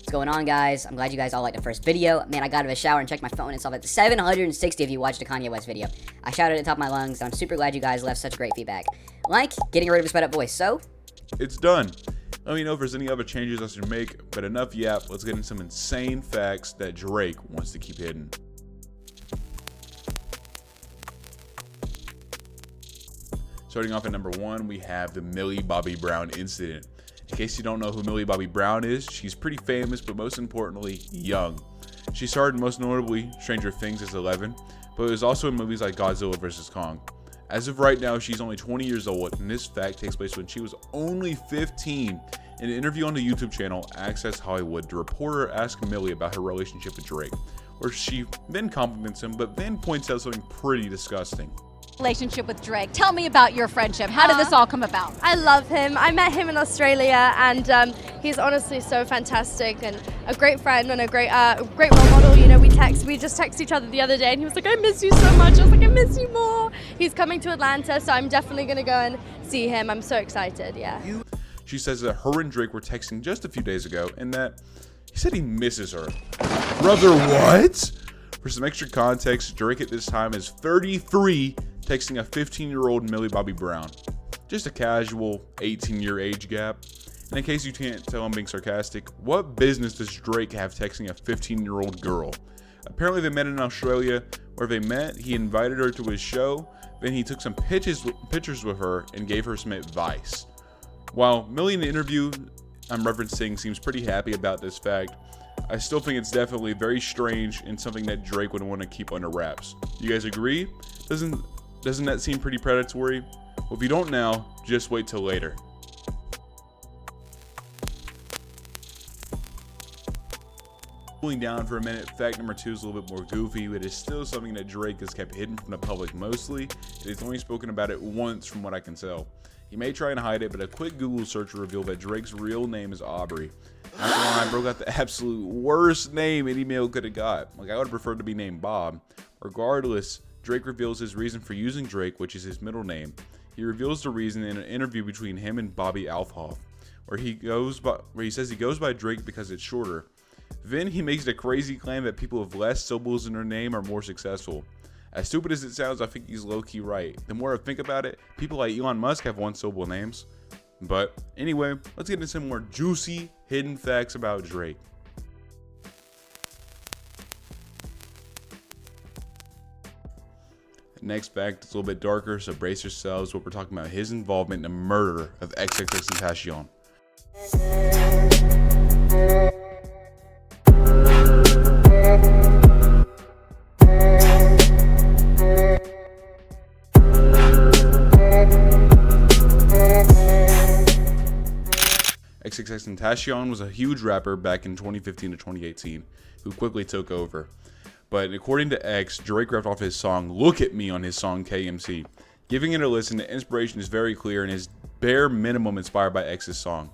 What's going on, guys? I'm glad you guys all liked the first video. Man, I got out of a shower and checked my phone and saw that 760 of you watched a Kanye West video. I shouted at the top of my lungs. I'm super glad you guys left such great feedback. Like getting rid of a sped up voice. So it's done. Let me know if there's any other changes I should make, but enough yap. Let's get into some insane facts that Drake wants to keep hidden. Starting off at number 1, we have the Millie Bobby Brown incident. In case you don't know who Millie Bobby Brown is, she's pretty famous, but most importantly, young. She starred most notably Stranger Things as 11, but was also in movies like Godzilla vs. Kong. As of right now, she's only 20 years old, and this fact takes place when she was only 15. In an interview on the YouTube channel Access Hollywood, the reporter asked Millie about her relationship with Drake, where she then compliments him, but then points out something pretty disgusting. Relationship with Drake. Tell me about your friendship. How did this all come about? I love him. I met him in Australia, and he's honestly so fantastic and a great friend and a great role model. You know, we just texted each other the other day, and he was like, "I miss you so much." I was like, "I miss you more." He's coming to Atlanta, so I'm definitely gonna go and see him. I'm so excited. Yeah. She says that her and Drake were texting just a few days ago, and that he said he misses her. Brother, what? For some extra context, Drake at this time is 33, texting a 15-year-old Millie Bobby Brown. Just a casual 18-year age gap. And in case you can't tell I'm being sarcastic, what business does Drake have texting a 15-year-old girl? Apparently they met in Australia. Where they met, he invited her to his show, then he took some pictures with her and gave her some advice. While Millie in the interview I'm referencing seems pretty happy about this fact, I still think it's definitely very strange and something that Drake would want to keep under wraps. You guys agree? Doesn't that seem pretty predatory? Well, if you don't now, just wait till later. Cooling down for a minute, fact number 2 is a little bit more goofy, but it's still something that Drake has kept hidden from the public mostly. It has only spoken about it once from what I can tell. He may try and hide it, but a quick Google search revealed that Drake's real name is Aubrey. After all, I broke out the absolute worst name any male could have got. Like, I would have preferred to be named Bob. Regardless, Drake reveals his reason for using Drake, which is his middle name. He reveals the reason in an interview between him and Bobby Alfhoff, where he says he goes by Drake because it's shorter. Then he makes the crazy claim that people with less syllables in their name are more successful. As stupid as it sounds, I think he's low-key right. The more I think about it, people like Elon Musk have one-syllable names. But anyway, let's get into some more juicy, hidden facts about Drake. Next fact is a little bit darker, so brace yourselves. What we're talking about his involvement in the murder of XXXTentacion. XXXTentacion was a huge rapper back in 2015 to 2018 who quickly took over. But according to X, Drake ripped off his song Look At Me on his song KMC. Giving it a listen, the inspiration is very clear and is bare minimum inspired by X's song.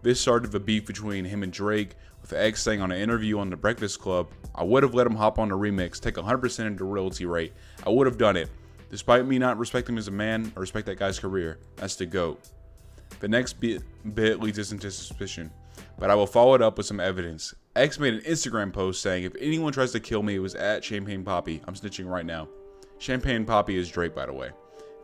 This started the beef between him and Drake, with X saying on an interview on The Breakfast Club, "I would have let him hop on the remix, take 100% of the royalty rate. I would have done it. Despite me not respecting him as a man, I respect that guy's career. That's the GOAT." The next bit leads us into suspicion, but I will follow it up with some evidence. X made an Instagram post saying, "If anyone tries to kill me, it was at Champagne Poppy. I'm snitching right now." Champagne Poppy is Drake, by the way.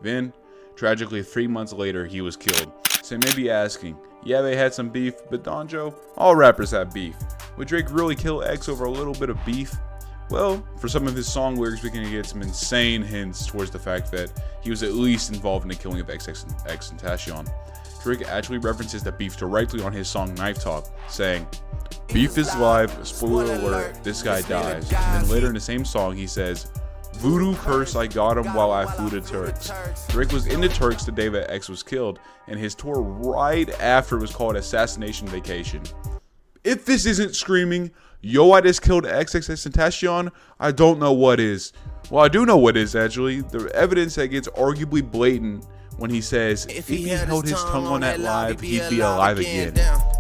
Then, tragically, 3 months later, he was killed. So you may be asking, yeah, they had some beef, but Donjo, all rappers have beef. Would Drake really kill X over a little bit of beef? Well, for some of his song lyrics, we can get some insane hints towards the fact that he was at least involved in the killing of XXXTentacion. Drake actually references the beef directly on his song Knife Talk, saying, "Beef is live, spoiler alert, this guy dies." And then later in the same song, he says, "Voodoo curse, I got him while I flew to Turks." Drake was in the Turks the day that X was killed, and his tour right after was called Assassination Vacation. If this isn't screaming, "Yo, I just killed XXXTentacion," I don't know what is. Well, I do know what is, actually. The evidence that gets arguably blatant when he says, if he held his tongue on that live, he'd be alive again.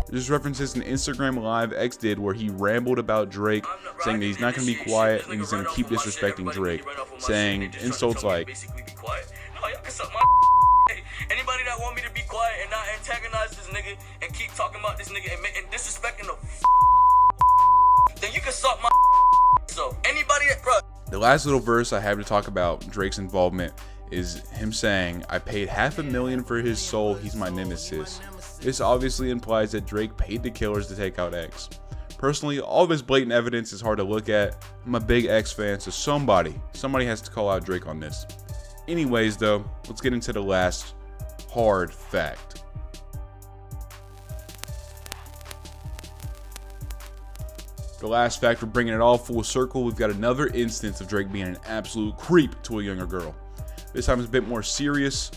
This references an Instagram live X did where he rambled about Drake, saying that he's not going to be quiet and he's going to keep disrespecting Drake, saying insults like, "Anybody that want me to be quiet and not antagonize this nigga and keep talking about this nigga and disrespecting the last little verse I have to talk about Drake's involvement is him saying, "I paid $500,000 for his soul, he's my nemesis." This obviously implies that Drake paid the killers to take out X. Personally, all of his blatant evidence is hard to look at. I'm a big X fan, so somebody has to call out Drake on this. Anyways though, let's get into the last hard fact. The last fact, we're bringing it all full circle. We've got another instance of Drake being an absolute creep to a younger girl. This time it's a bit more serious,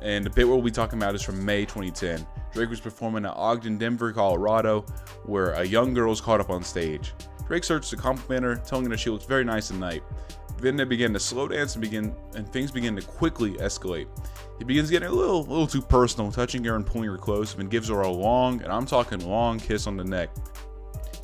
and the bit we'll be talking about is from May 2010. Drake was performing at Ogden, Denver, Colorado, where a young girl was caught up on stage. Drake starts to compliment her, telling her she looks very nice tonight. Then they begin to slow dance and things begin to quickly escalate. He begins getting a little too personal, touching her and pulling her close, and gives her a long, and I'm talking long, kiss on the neck.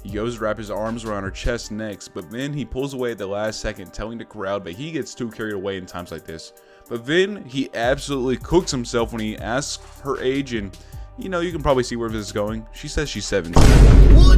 He goes to wrap his arms around her chest next, but then he pulls away at the last second, telling the crowd that he gets too carried away in times like this. But then he absolutely cooks himself when he asks her age, and you know, you can probably see where this is going. She says she's 17,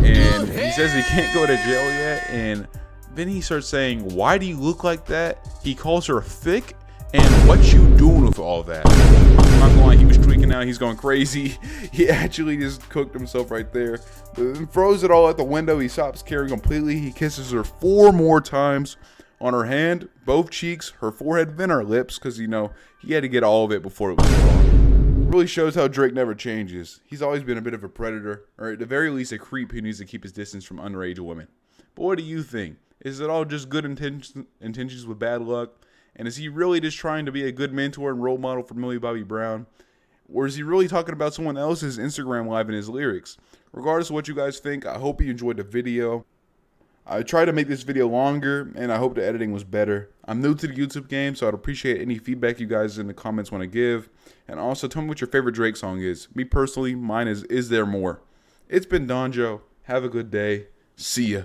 and he says he can't go to jail yet, and then he starts saying, "Why do you look like that?" He calls her thick, and "What you doing with all that?" I'm not gonna lie, he was tweaking out, he's going crazy. He actually just cooked himself right there, but then throws it all out the window. He stops caring completely. He kisses her 4 more times on her hand, both cheeks, her forehead, then her lips, because you know, he had to get all of it before it was gone. Really shows how Drake never changes. He's always been a bit of a predator, or at the very least a creep who needs to keep his distance from underage women. But what do you think? Is it all just good intentions with bad luck? And is he really just trying to be a good mentor and role model for Millie Bobby Brown? Or is he really talking about someone else's Instagram live in his lyrics? Regardless of what you guys think, I hope you enjoyed the video. I tried to make this video longer, and I hope the editing was better. I'm new to the YouTube game, so I'd appreciate any feedback you guys in the comments want to give. And also, tell me what your favorite Drake song is. Me personally, mine is There More? It's been Donjo. Have a good day. See ya.